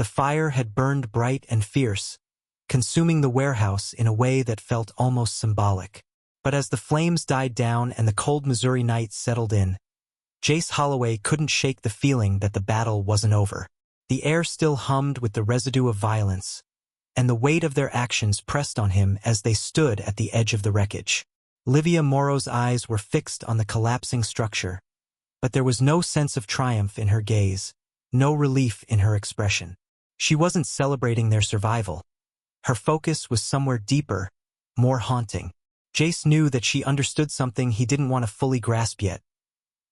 The fire had burned bright and fierce, consuming the warehouse in a way that felt almost symbolic. But as the flames died down and the cold Missouri night settled in, Jace Holloway couldn't shake the feeling that the battle wasn't over. The air still hummed with the residue of violence, and the weight of their actions pressed on him as they stood at the edge of the wreckage. Livia Moro's eyes were fixed on the collapsing structure, but there was no sense of triumph in her gaze, no relief in her expression. She wasn't celebrating their survival. Her focus was somewhere deeper, more haunting. Jace knew that she understood something he didn't want to fully grasp yet.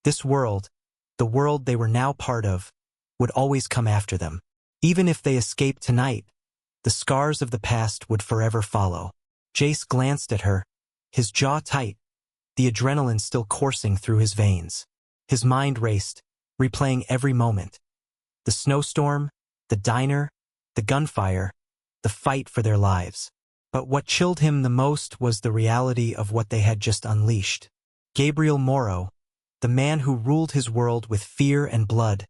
This world, the world they were now part of, would always come after them. Even if they escaped tonight, the scars of the past would forever follow. Jace glanced at her, his jaw tight, the adrenaline still coursing through his veins. His mind raced, replaying every moment. The snowstorm, the diner, the gunfire, the fight for their lives. But what chilled him the most was the reality of what they had just unleashed. Gabriel Morrow, the man who ruled his world with fear and blood,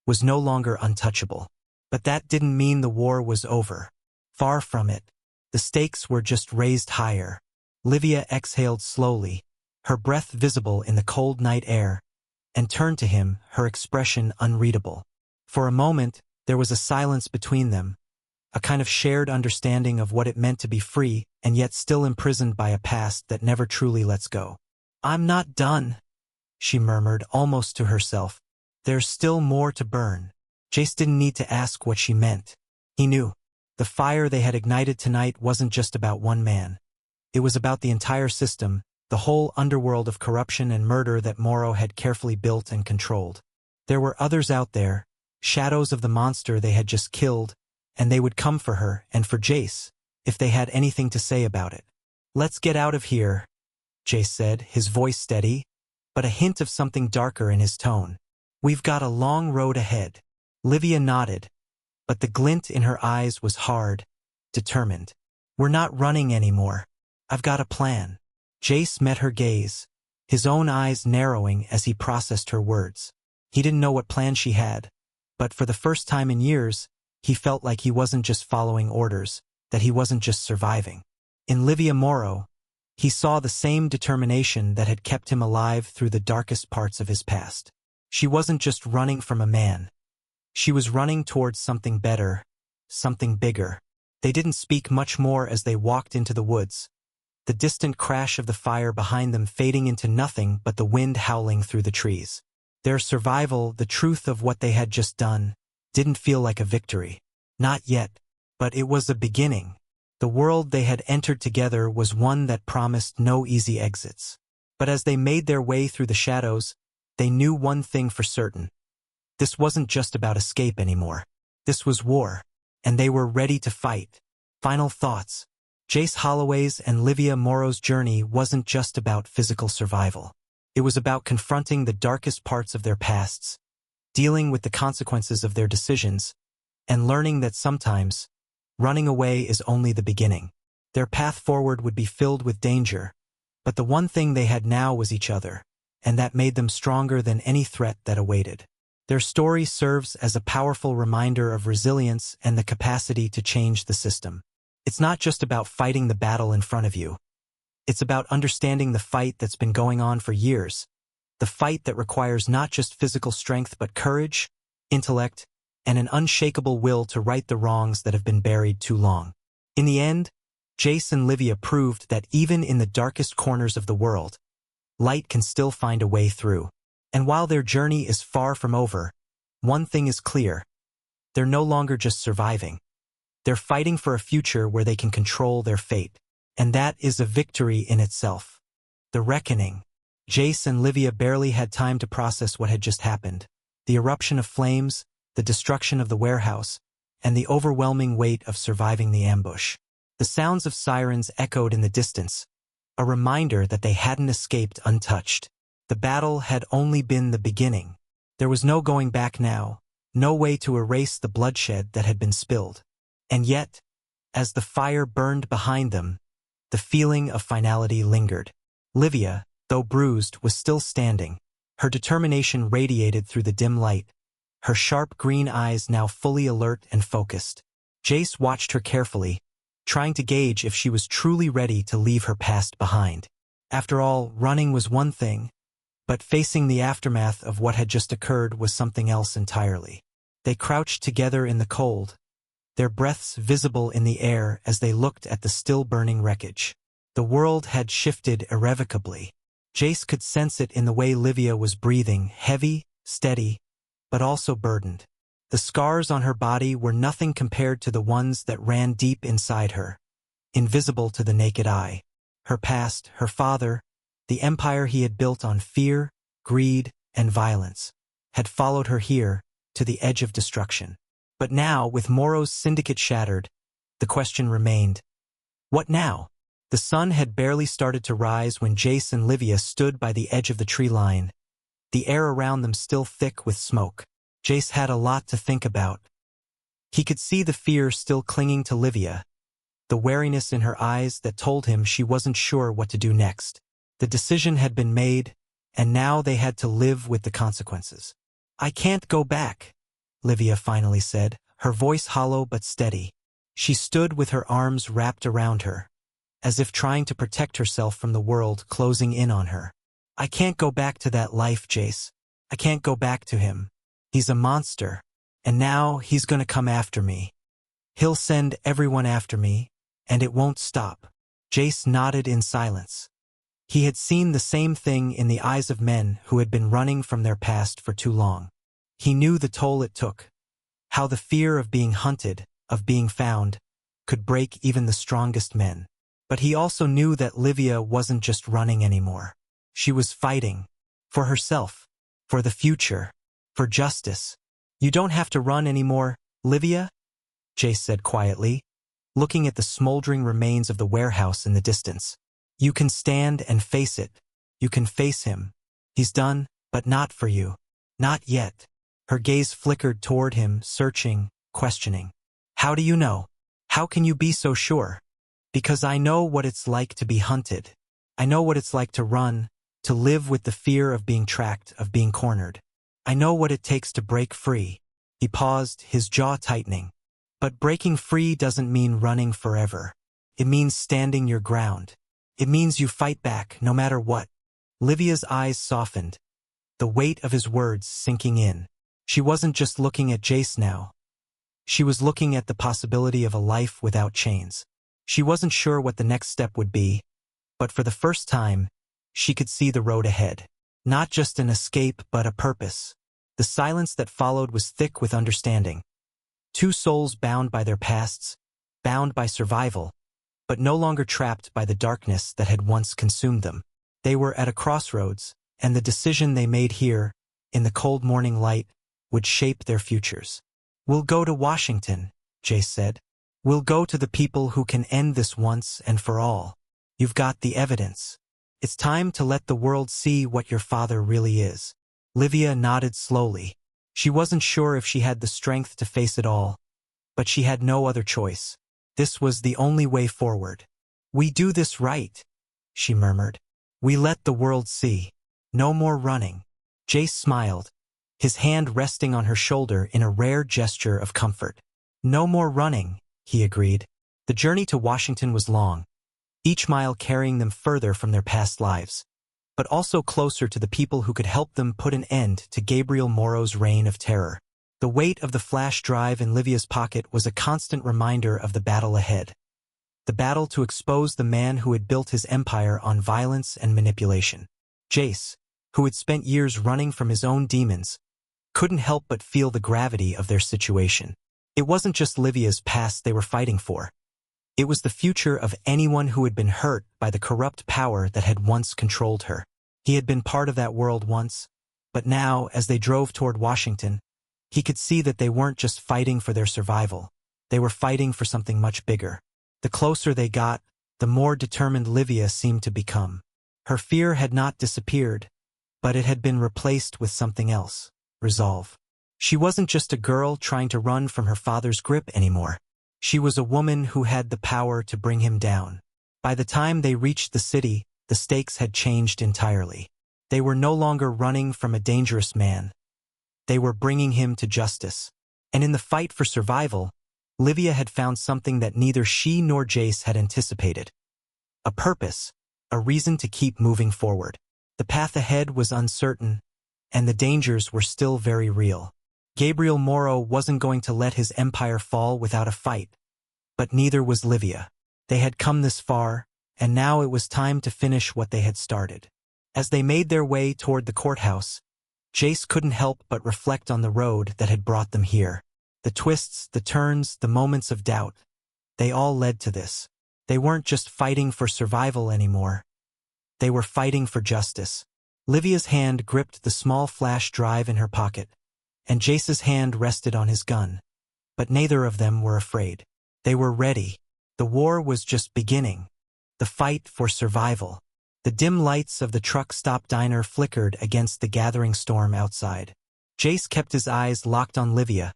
was no longer untouchable. But that didn't mean the war was over. Far from it. The stakes were just raised higher. Livia exhaled slowly, her breath visible in the cold night air, and turned to him, her expression unreadable. For a moment, there was a silence between them, a kind of shared understanding of what it meant to be free and yet still imprisoned by a past that never truly lets go. "I'm not done," she murmured, almost to herself. "There's still more to burn." Jace didn't need to ask what she meant. He knew. The fire they had ignited tonight wasn't just about one man. It was about the entire system, the whole underworld of corruption and murder that Morrow had carefully built and controlled. There were others out there, shadows of the monster they had just killed, and they would come for her and for Jace, if they had anything to say about it. "Let's get out of here," Jace said, his voice steady, but a hint of something darker in his tone. "We've got a long road ahead." Livia nodded, but the glint in her eyes was hard, determined. "We're not running anymore. I've got a plan." Jace met her gaze, his own eyes narrowing as he processed her words. He didn't know what plan she had, but for the first time in years, he felt like he wasn't just following orders, that he wasn't just surviving. In Livia Moro, he saw the same determination that had kept him alive through the darkest parts of his past. She wasn't just running from a man. She was running towards something better, something bigger. They didn't speak much more as they walked into the woods, the distant crash of the fire behind them fading into nothing but the wind howling through the trees. Their survival, the truth of what they had just done, didn't feel like a victory. Not yet, but it was a beginning. The world they had entered together was one that promised no easy exits. But as they made their way through the shadows, they knew one thing for certain. This wasn't just about escape anymore. This was war, and they were ready to fight. Final thoughts. Jace Holloway's and Livia Moro's journey wasn't just about physical survival. It was about confronting the darkest parts of their pasts, dealing with the consequences of their decisions, and learning that sometimes, running away is only the beginning. Their path forward would be filled with danger, but the one thing they had now was each other, and that made them stronger than any threat that awaited. Their story serves as a powerful reminder of resilience and the capacity to change the system. It's not just about fighting the battle in front of you. It's about understanding the fight that's been going on for years, the fight that requires not just physical strength but courage, intellect, and an unshakable will to right the wrongs that have been buried too long. In the end, Jace and Livia proved that even in the darkest corners of the world, light can still find a way through. And while their journey is far from over, one thing is clear. They're no longer just surviving. They're fighting for a future where they can control their fate. And that is a victory in itself. The reckoning. Jace and Livia barely had time to process what had just happened. The eruption of flames, the destruction of the warehouse, and the overwhelming weight of surviving the ambush. The sounds of sirens echoed in the distance, a reminder that they hadn't escaped untouched. The battle had only been the beginning. There was no going back now, no way to erase the bloodshed that had been spilled. And yet, as the fire burned behind them, the feeling of finality lingered. Livia, though bruised, was still standing. Her determination radiated through the dim light, her sharp green eyes now fully alert and focused. Jace watched her carefully, trying to gauge if she was truly ready to leave her past behind. After all, running was one thing, but facing the aftermath of what had just occurred was something else entirely. They crouched together in the cold, their breaths visible in the air as they looked at the still-burning wreckage. The world had shifted irrevocably. Jace could sense it in the way Livia was breathing, heavy, steady, but also burdened. The scars on her body were nothing compared to the ones that ran deep inside her, invisible to the naked eye. Her past, her father, the empire he had built on fear, greed, and violence, had followed her here, to the edge of destruction. But now, with Morrow's syndicate shattered, the question remained, what now? The sun had barely started to rise when Jace and Livia stood by the edge of the tree line, the air around them still thick with smoke. Jace had a lot to think about. He could see the fear still clinging to Livia, the wariness in her eyes that told him she wasn't sure what to do next. The decision had been made, and now they had to live with the consequences. I can't go back, Livia finally said, her voice hollow but steady. She stood with her arms wrapped around her, as if trying to protect herself from the world closing in on her. I can't go back to that life, Jace. I can't go back to him. He's a monster, and now he's gonna come after me. He'll send everyone after me, and it won't stop. Jace nodded in silence. He had seen the same thing in the eyes of men who had been running from their past for too long. He knew the toll it took, how the fear of being hunted, of being found, could break even the strongest men. But he also knew that Livia wasn't just running anymore. She was fighting. For herself. For the future. For justice. You don't have to run anymore, Livia, Jace said quietly, looking at the smoldering remains of the warehouse in the distance. You can stand and face it. You can face him. He's done, but not for you. Not yet. Her gaze flickered toward him, searching, questioning. How do you know? How can you be so sure? Because I know what it's like to be hunted. I know what it's like to run, to live with the fear of being tracked, of being cornered. I know what it takes to break free. He paused, his jaw tightening. But breaking free doesn't mean running forever. It means standing your ground. It means you fight back, no matter what. Livia's eyes softened, the weight of his words sinking in. She wasn't just looking at Jace now. She was looking at the possibility of a life without chains. She wasn't sure what the next step would be, but for the first time, she could see the road ahead. Not just an escape, but a purpose. The silence that followed was thick with understanding. Two souls bound by their pasts, bound by survival, but no longer trapped by the darkness that had once consumed them. They were at a crossroads, and the decision they made here, in the cold morning light, would shape their futures. We'll go to Washington, Jace said. We'll go to the people who can end this once and for all. You've got the evidence. It's time to let the world see what your father really is. Livia nodded slowly. She wasn't sure if she had the strength to face it all, but she had no other choice. This was the only way forward. We do this right, she murmured. We let the world see. No more running. Jace smiled, his hand resting on her shoulder in a rare gesture of comfort. No more running, he agreed. The journey to Washington was long, each mile carrying them further from their past lives, but also closer to the people who could help them put an end to Gabriel Morrow's reign of terror. The weight of the flash drive in Livia's pocket was a constant reminder of the battle ahead. The battle to expose the man who had built his empire on violence and manipulation. Jace, who had spent years running from his own demons, couldn't help but feel the gravity of their situation. It wasn't just Livia's past they were fighting for. It was the future of anyone who had been hurt by the corrupt power that had once controlled her. He had been part of that world once, but now, as they drove toward Washington, he could see that they weren't just fighting for their survival. They were fighting for something much bigger. The closer they got, the more determined Livia seemed to become. Her fear had not disappeared, but it had been replaced with something else: resolve. She wasn't just a girl trying to run from her father's grip anymore. She was a woman who had the power to bring him down. By the time they reached the city, the stakes had changed entirely. They were no longer running from a dangerous man. They were bringing him to justice. And in the fight for survival, Livia had found something that neither she nor Jace had anticipated. A purpose, a reason to keep moving forward. The path ahead was uncertain, and the dangers were still very real. Gabriel Morrow wasn't going to let his empire fall without a fight, but neither was Livia. They had come this far, and now it was time to finish what they had started. As they made their way toward the courthouse, Jace couldn't help but reflect on the road that had brought them here. The twists, the turns, the moments of doubt, they all led to this. They weren't just fighting for survival anymore. They were fighting for justice. Livia's hand gripped the small flash drive in her pocket, and Jace's hand rested on his gun. But neither of them were afraid. They were ready. The war was just beginning. The fight for survival. The dim lights of the truck stop diner flickered against the gathering storm outside. Jace kept his eyes locked on Livia,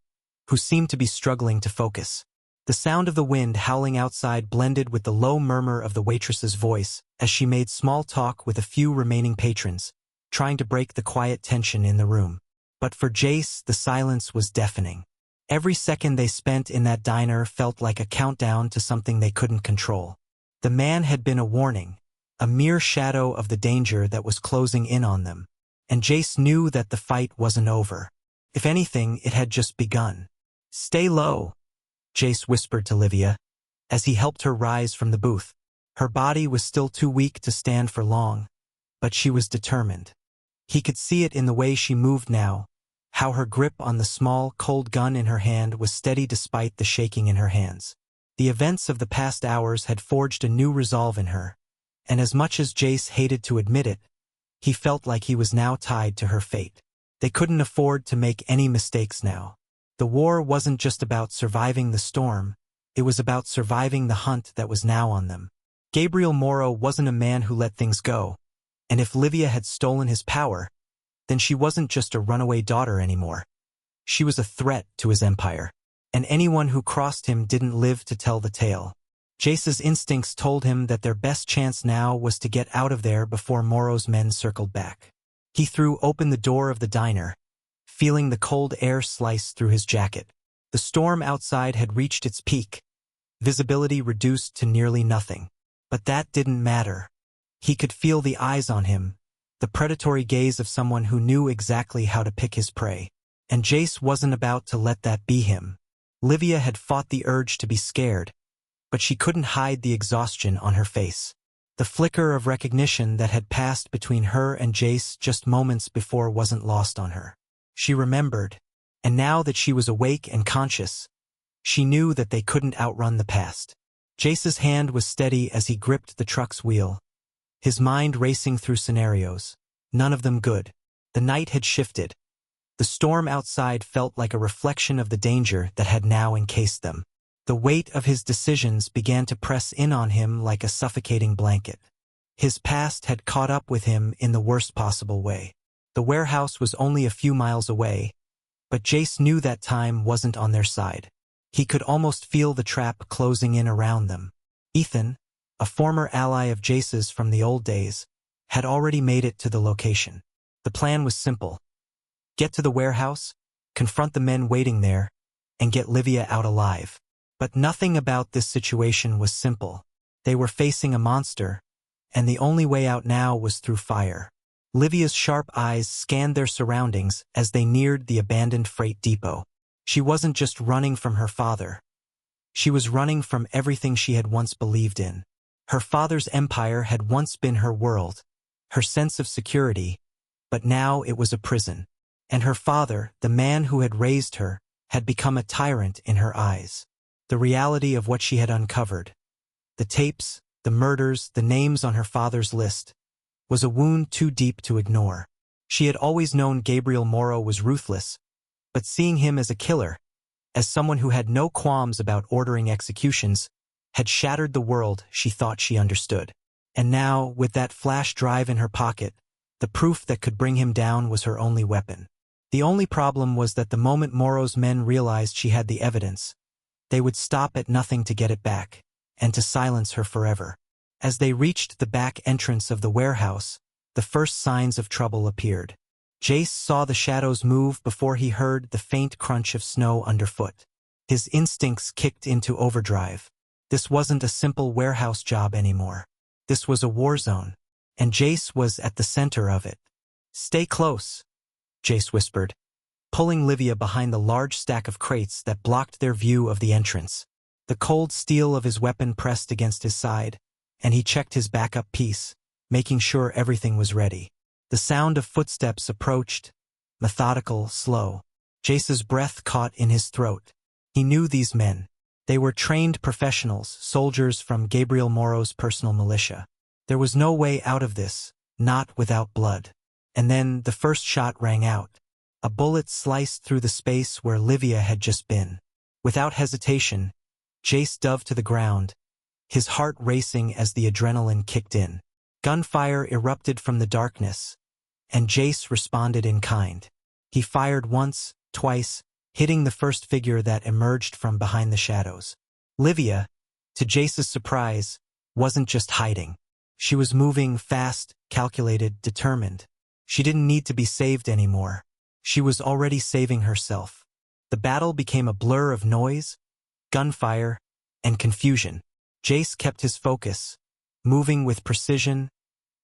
who seemed to be struggling to focus. The sound of the wind howling outside blended with the low murmur of the waitress's voice as she made small talk with a few remaining patrons, trying to break the quiet tension in the room. But for Jace, the silence was deafening. Every second they spent in that diner felt like a countdown to something they couldn't control. The man had been a warning, a mere shadow of the danger that was closing in on them. And Jace knew that the fight wasn't over. If anything, it had just begun. "Stay low," Jace whispered to Livia, as he helped her rise from the booth. Her body was still too weak to stand for long, but she was determined. He could see it in the way she moved now, how her grip on the small, cold gun in her hand was steady despite the shaking in her hands. The events of the past hours had forged a new resolve in her, and as much as Jace hated to admit it, he felt like he was now tied to her fate. They couldn't afford to make any mistakes now. The war wasn't just about surviving the storm, it was about surviving the hunt that was now on them. Gabriel Morrow wasn't a man who let things go, and if Livia had stolen his power, then she wasn't just a runaway daughter anymore. She was a threat to his empire, and anyone who crossed him didn't live to tell the tale. Jace's instincts told him that their best chance now was to get out of there before Morrow's men circled back. He threw open the door of the diner, feeling the cold air slice through his jacket. The storm outside had reached its peak, visibility reduced to nearly nothing. But that didn't matter. He could feel the eyes on him, the predatory gaze of someone who knew exactly how to pick his prey. And Jace wasn't about to let that be him. Livia had fought the urge to be scared, but she couldn't hide the exhaustion on her face. The flicker of recognition that had passed between her and Jace just moments before wasn't lost on her. She remembered, and now that she was awake and conscious, she knew that they couldn't outrun the past. Jace's hand was steady as he gripped the truck's wheel, his mind racing through scenarios, none of them good. The night had shifted. The storm outside felt like a reflection of the danger that had now encased them. The weight of his decisions began to press in on him like a suffocating blanket. His past had caught up with him in the worst possible way. The warehouse was only a few miles away, but Jace knew that time wasn't on their side. He could almost feel the trap closing in around them. Ethan, a former ally of Jace's from the old days, had already made it to the location. The plan was simple. Get to the warehouse, confront the men waiting there, and get Livia out alive. But nothing about this situation was simple. They were facing a monster, and the only way out now was through fire. Livia's sharp eyes scanned their surroundings as they neared the abandoned freight depot. She wasn't just running from her father. She was running from everything she had once believed in. Her father's empire had once been her world, her sense of security, but now it was a prison. And her father, the man who had raised her, had become a tyrant in her eyes. The reality of what she had uncovered, the tapes, the murders, the names on her father's list, was a wound too deep to ignore. She had always known Gabriel Morrow was ruthless, but seeing him as a killer, as someone who had no qualms about ordering executions, had shattered the world she thought she understood. And now, with that flash drive in her pocket, the proof that could bring him down was her only weapon. The only problem was that the moment Morrow's men realized she had the evidence, they would stop at nothing to get it back, and to silence her forever. As they reached the back entrance of the warehouse, the first signs of trouble appeared. Jace saw the shadows move before he heard the faint crunch of snow underfoot. His instincts kicked into overdrive. This wasn't a simple warehouse job anymore. This was a war zone, and Jace was at the center of it. "Stay close," Jace whispered, pulling Livia behind the large stack of crates that blocked their view of the entrance. The cold steel of his weapon pressed against his side, and he checked his backup piece, making sure everything was ready. The sound of footsteps approached, methodical, slow. Jace's breath caught in his throat. He knew these men. They were trained professionals, soldiers from Gabriel Morrow's personal militia. There was no way out of this, not without blood. And then the first shot rang out. A bullet sliced through the space where Livia had just been. Without hesitation, Jace dove to the ground, his heart racing as the adrenaline kicked in. Gunfire erupted from the darkness, and Jace responded in kind. He fired once, twice, hitting the first figure that emerged from behind the shadows. Livia, to Jace's surprise, wasn't just hiding. She was moving fast, calculated, determined. She didn't need to be saved anymore. She was already saving herself. The battle became a blur of noise, gunfire, and confusion. Jace kept his focus, moving with precision,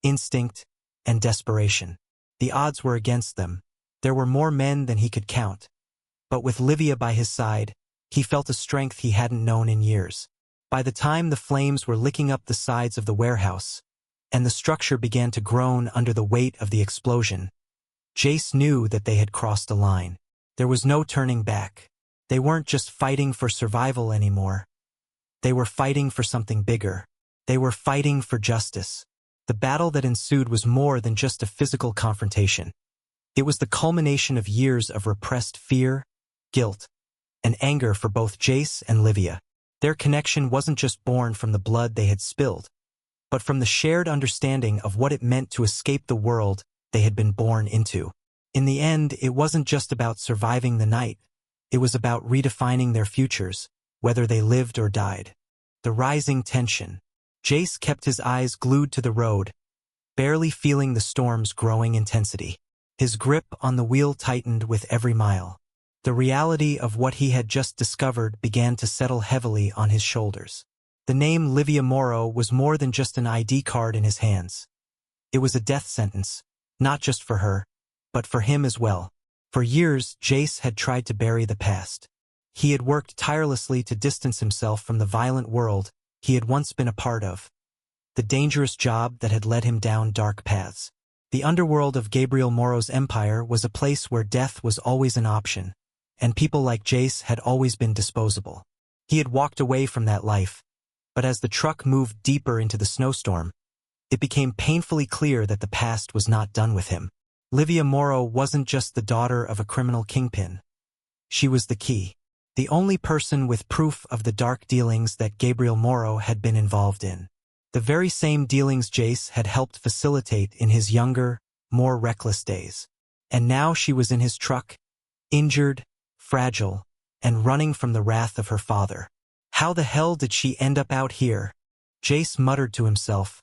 instinct, and desperation. The odds were against them. There were more men than he could count. But with Livia by his side, he felt a strength he hadn't known in years. By the time the flames were licking up the sides of the warehouse, and the structure began to groan under the weight of the explosion, Jace knew that they had crossed a line. There was no turning back. They weren't just fighting for survival anymore. They were fighting for something bigger. They were fighting for justice. The battle that ensued was more than just a physical confrontation. It was the culmination of years of repressed fear, guilt, and anger for both Jace and Livia. Their connection wasn't just born from the blood they had spilled, but from the shared understanding of what it meant to escape the world they had been born into. In the end, it wasn't just about surviving the night. It was about redefining their futures, whether they lived or died. The rising tension. Jace kept his eyes glued to the road, barely feeling the storm's growing intensity. His grip on the wheel tightened with every mile. The reality of what he had just discovered began to settle heavily on his shoulders. The name Livia Moro was more than just an ID card in his hands. It was a death sentence, not just for her, but for him as well. For years, Jace had tried to bury the past. He had worked tirelessly to distance himself from the violent world he had once been a part of, the dangerous job that had led him down dark paths. The underworld of Gabriel Morrow's empire was a place where death was always an option, and people like Jace had always been disposable. He had walked away from that life, but as the truck moved deeper into the snowstorm, it became painfully clear that the past was not done with him. Livia Moro wasn't just the daughter of a criminal kingpin. She was the key, the only person with proof of the dark dealings that Gabriel Morrow had been involved in. The very same dealings Jace had helped facilitate in his younger, more reckless days. And now she was in his truck, injured, fragile, and running from the wrath of her father. How the hell did she end up out here? Jace muttered to himself,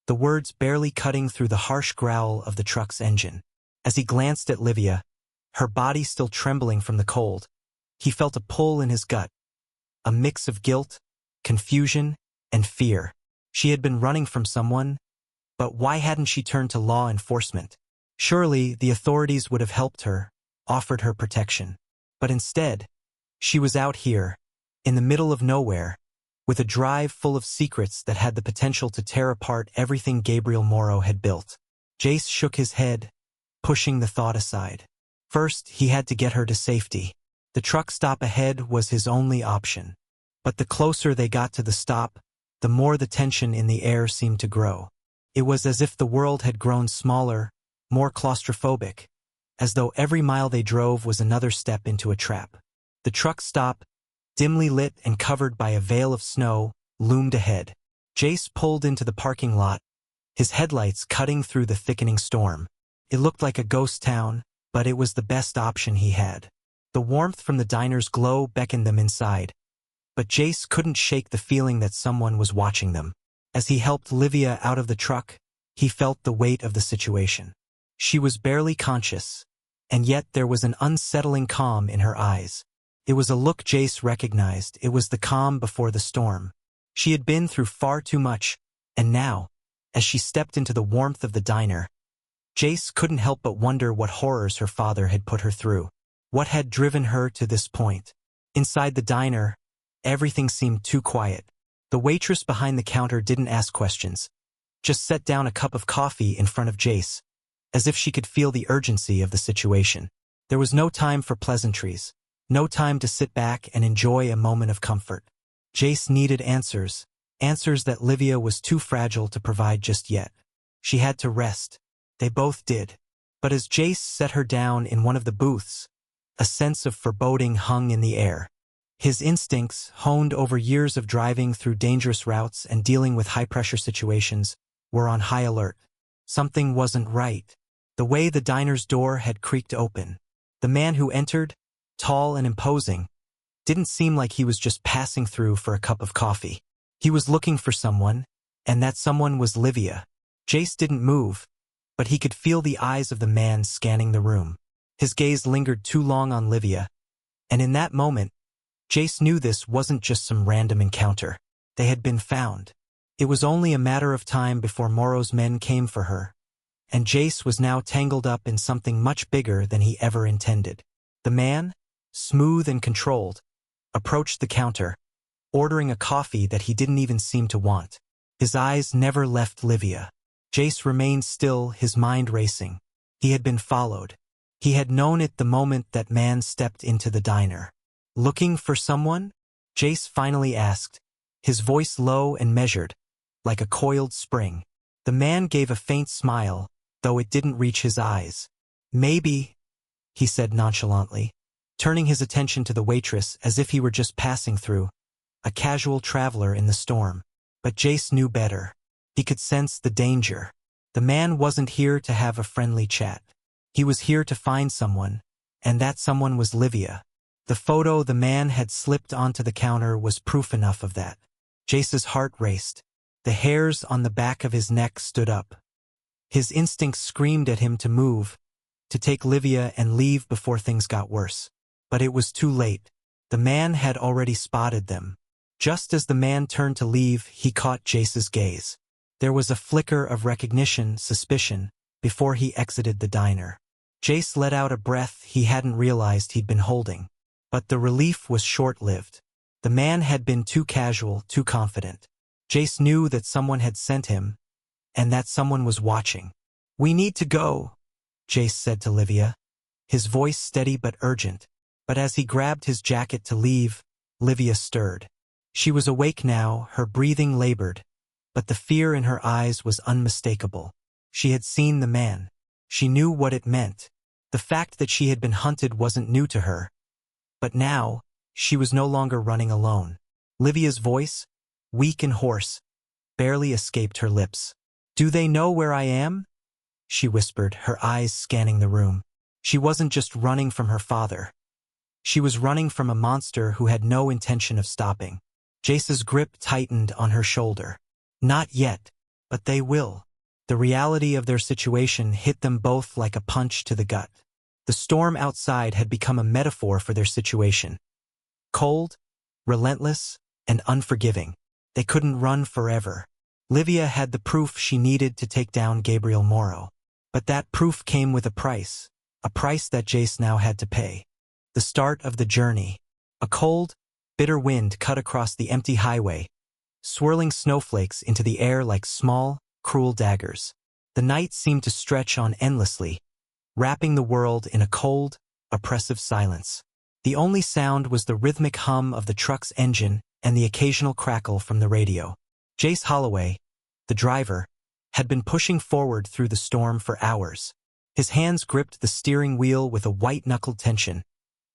the words barely cutting through the harsh growl of the truck's engine. As he glanced at Livia, her body still trembling from the cold, he felt a pull in his gut, a mix of guilt, confusion, and fear. She had been running from someone, but why hadn't she turned to law enforcement? Surely the authorities would have helped her, offered her protection. But instead, she was out here, in the middle of nowhere, with a drive full of secrets that had the potential to tear apart everything Gabriel Morrow had built. Jace shook his head, pushing the thought aside. First, he had to get her to safety. The truck stop ahead was his only option. But the closer they got to the stop, the more the tension in the air seemed to grow. It was as if the world had grown smaller, more claustrophobic, as though every mile they drove was another step into a trap. The truck stop, dimly lit and covered by a veil of snow, loomed ahead. Jace pulled into the parking lot, his headlights cutting through the thickening storm. It looked like a ghost town, but it was the best option he had. The warmth from the diner's glow beckoned them inside, but Jace couldn't shake the feeling that someone was watching them. As he helped Livia out of the truck, he felt the weight of the situation. She was barely conscious, and yet there was an unsettling calm in her eyes. It was a look Jace recognized. It was the calm before the storm. She had been through far too much, and now, as she stepped into the warmth of the diner, Jace couldn't help but wonder what horrors her father had put her through. What had driven her to this point? Inside the diner, everything seemed too quiet. The waitress behind the counter didn't ask questions, just set down a cup of coffee in front of Jace, as if she could feel the urgency of the situation. There was no time for pleasantries, no time to sit back and enjoy a moment of comfort. Jace needed answers, answers that Livia was too fragile to provide just yet. She had to rest. They both did. But as Jace set her down in one of the booths, a sense of foreboding hung in the air. His instincts, honed over years of driving through dangerous routes and dealing with high-pressure situations, were on high alert. Something wasn't right. The way the diner's door had creaked open. The man who entered, tall and imposing, didn't seem like he was just passing through for a cup of coffee. He was looking for someone, and that someone was Livia. Jace didn't move, but he could feel the eyes of the man scanning the room. His gaze lingered too long on Livia, and in that moment, Jace knew this wasn't just some random encounter. They had been found. It was only a matter of time before Morrow's men came for her, and Jace was now tangled up in something much bigger than he ever intended. The man, smooth and controlled, approached the counter, ordering a coffee that he didn't even seem to want. His eyes never left Livia. Jace remained still, his mind racing. He had been followed. He had known it the moment that man stepped into the diner. "Looking for someone?" Jace finally asked, his voice low and measured, like a coiled spring. The man gave a faint smile, though it didn't reach his eyes. "Maybe," he said nonchalantly, turning his attention to the waitress as if he were just passing through, a casual traveler in the storm. But Jace knew better. He could sense the danger. The man wasn't here to have a friendly chat. He was here to find someone, and that someone was Livia. The photo the man had slipped onto the counter was proof enough of that. Jace's heart raced. The hairs on the back of his neck stood up. His instincts screamed at him to move, to take Livia and leave before things got worse. But it was too late. The man had already spotted them. Just as the man turned to leave, he caught Jace's gaze. There was a flicker of recognition, suspicion, before he exited the diner. Jace let out a breath he hadn't realized he'd been holding. But the relief was short-lived. The man had been too casual, too confident. Jace knew that someone had sent him, and that someone was watching. "We need to go," Jace said to Livia, his voice steady but urgent. But as he grabbed his jacket to leave, Livia stirred. She was awake now, her breathing labored, but the fear in her eyes was unmistakable. She had seen the man. She knew what it meant. The fact that she had been hunted wasn't new to her. But now, she was no longer running alone. Livia's voice, weak and hoarse, barely escaped her lips. "Do they know where I am?" she whispered, her eyes scanning the room. She wasn't just running from her father. She was running from a monster who had no intention of stopping. Jace's grip tightened on her shoulder. "Not yet, but they will." The reality of their situation hit them both like a punch to the gut. The storm outside had become a metaphor for their situation. Cold, relentless, and unforgiving. They couldn't run forever. Livia had the proof she needed to take down Gabriel Morrow. But that proof came with a price that Jace now had to pay. The start of the journey. A cold, bitter wind cut across the empty highway, swirling snowflakes into the air like small, cruel daggers. The night seemed to stretch on endlessly, wrapping the world in a cold, oppressive silence. The only sound was the rhythmic hum of the truck's engine and the occasional crackle from the radio. Jace Holloway, the driver, had been pushing forward through the storm for hours. His hands gripped the steering wheel with a white-knuckled tension,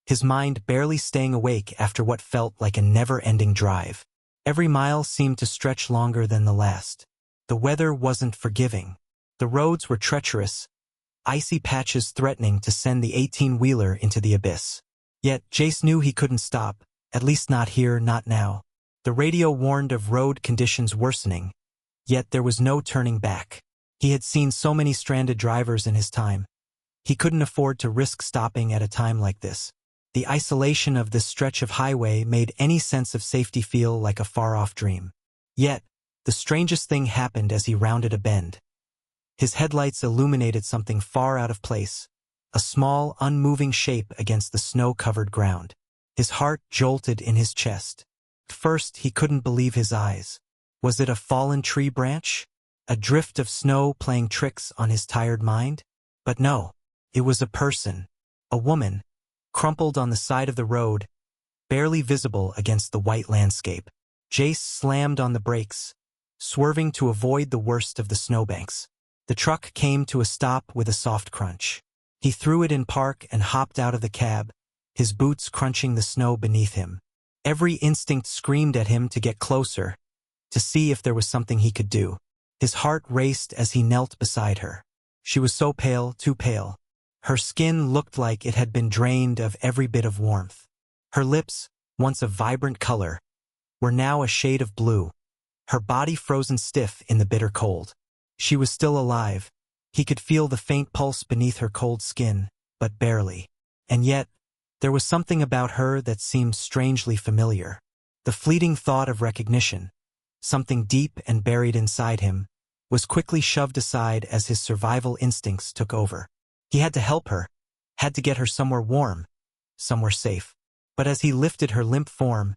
his mind barely staying awake after what felt like a never-ending drive. Every mile seemed to stretch longer than the last. The weather wasn't forgiving. The roads were treacherous, icy patches threatening to send the 18-wheeler into the abyss. Yet Jace knew he couldn't stop, at least not here, not now. The radio warned of road conditions worsening, yet there was no turning back. He had seen so many stranded drivers in his time. He couldn't afford to risk stopping at a time like this. The isolation of this stretch of highway made any sense of safety feel like a far-off dream. Yet, the strangest thing happened as he rounded a bend. His headlights illuminated something far out of place, a small, unmoving shape against the snow-covered ground. His heart jolted in his chest. At first, he couldn't believe his eyes. Was it a fallen tree branch? A drift of snow playing tricks on his tired mind? But no, it was a person, a woman, crumpled on the side of the road, barely visible against the white landscape. Jace slammed on the brakes, swerving to avoid the worst of the snowbanks. The truck came to a stop with a soft crunch. He threw it in park and hopped out of the cab, his boots crunching the snow beneath him. Every instinct screamed at him to get closer, to see if there was something he could do. His heart raced as he knelt beside her. She was so pale, too pale. Her skin looked like it had been drained of every bit of warmth. Her lips, once a vibrant color, were now a shade of blue, her body frozen stiff in the bitter cold. She was still alive. He could feel the faint pulse beneath her cold skin, but barely. And yet, there was something about her that seemed strangely familiar. The fleeting thought of recognition, something deep and buried inside him, was quickly shoved aside as his survival instincts took over. He had to help her, had to get her somewhere warm, somewhere safe. But as he lifted her limp form,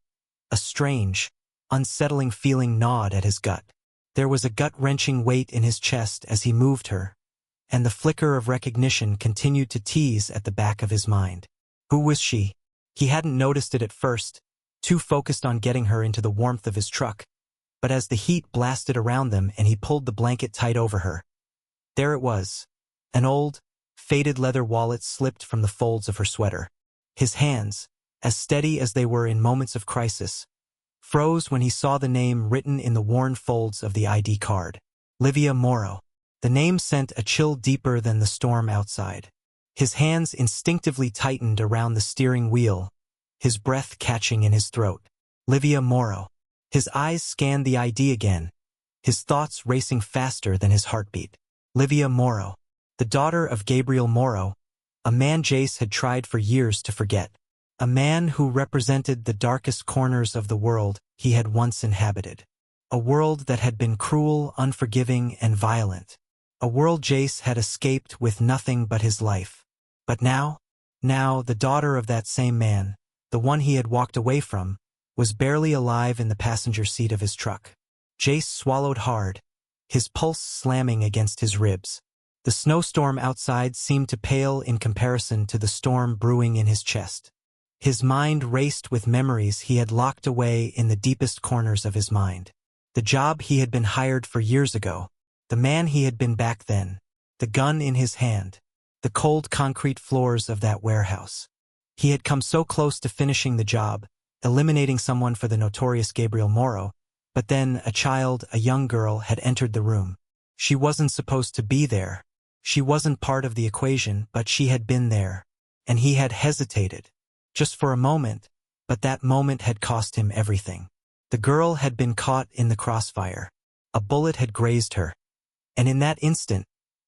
a strange, unsettling feeling gnawed at his gut. There was a gut-wrenching weight in his chest as he moved her, and the flicker of recognition continued to tease at the back of his mind. Who was she? He hadn't noticed it at first, too focused on getting her into the warmth of his truck. But as the heat blasted around them and he pulled the blanket tight over her, there it was. An old, faded leather wallet slipped from the folds of her sweater. His hands, as steady as they were in moments of crisis, froze when he saw the name written in the worn folds of the ID card. Livia Moro. The name sent a chill deeper than the storm outside. His hands instinctively tightened around the steering wheel, his breath catching in his throat. Livia Moro. His eyes scanned the ID again, his thoughts racing faster than his heartbeat. Livia Moro. The daughter of Gabriel Morrow, a man Jace had tried for years to forget. A man who represented the darkest corners of the world he had once inhabited. A world that had been cruel, unforgiving, and violent. A world Jace had escaped with nothing but his life. But now, the daughter of that same man, the one he had walked away from, was barely alive in the passenger seat of his truck. Jace swallowed hard, his pulse slamming against his ribs. The snowstorm outside seemed to pale in comparison to the storm brewing in his chest. His mind raced with memories he had locked away in the deepest corners of his mind. The job he had been hired for years ago, the man he had been back then, the gun in his hand, the cold concrete floors of that warehouse. He had come so close to finishing the job, eliminating someone for the notorious Gabriel Morrow, but then a young girl, had entered the room. She wasn't supposed to be there. She wasn't part of the equation, but she had been there. And he had hesitated, just for a moment, but that moment had cost him everything. The girl had been caught in the crossfire. A bullet had grazed her. And in that instant,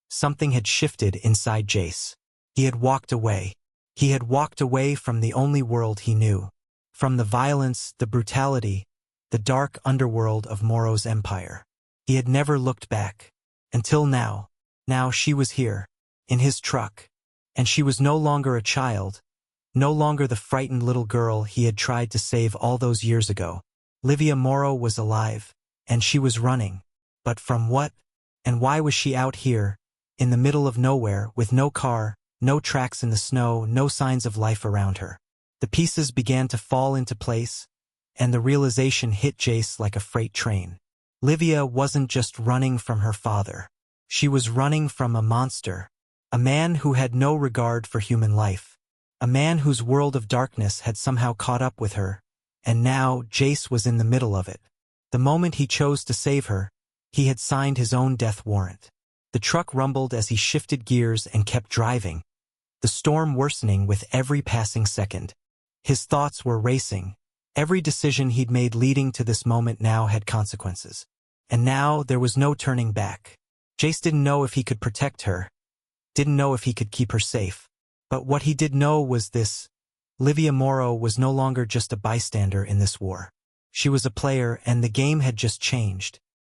something had shifted inside Jace. He had walked away. He had walked away from the only world he knew. From the violence, the brutality, the dark underworld of Morrow's empire. He had never looked back. Until now. Now she was here, in his truck. And she was no longer a child, no longer the frightened little girl he had tried to save all those years ago. Livia Moro was alive, and she was running. But from what? And why was she out here, in the middle of nowhere, with no car, no tracks in the snow, no signs of life around her? The pieces began to fall into place, and the realization hit Jace like a freight train. Livia wasn't just running from her father. She was running from a monster, a man who had no regard for human life, a man whose world of darkness had somehow caught up with her, and now Jace was in the middle of it. The moment he chose to save her, he had signed his own death warrant. The truck rumbled as he shifted gears and kept driving, the storm worsening with every passing second. His thoughts were racing. Every decision he'd made leading to this moment now had consequences. And now there was no turning back. Jace didn't know if he could protect her, didn't know if he could keep her safe. But what he did know was this: Livia Moro was no longer just a bystander in this war. She was a player, and the game had just changed.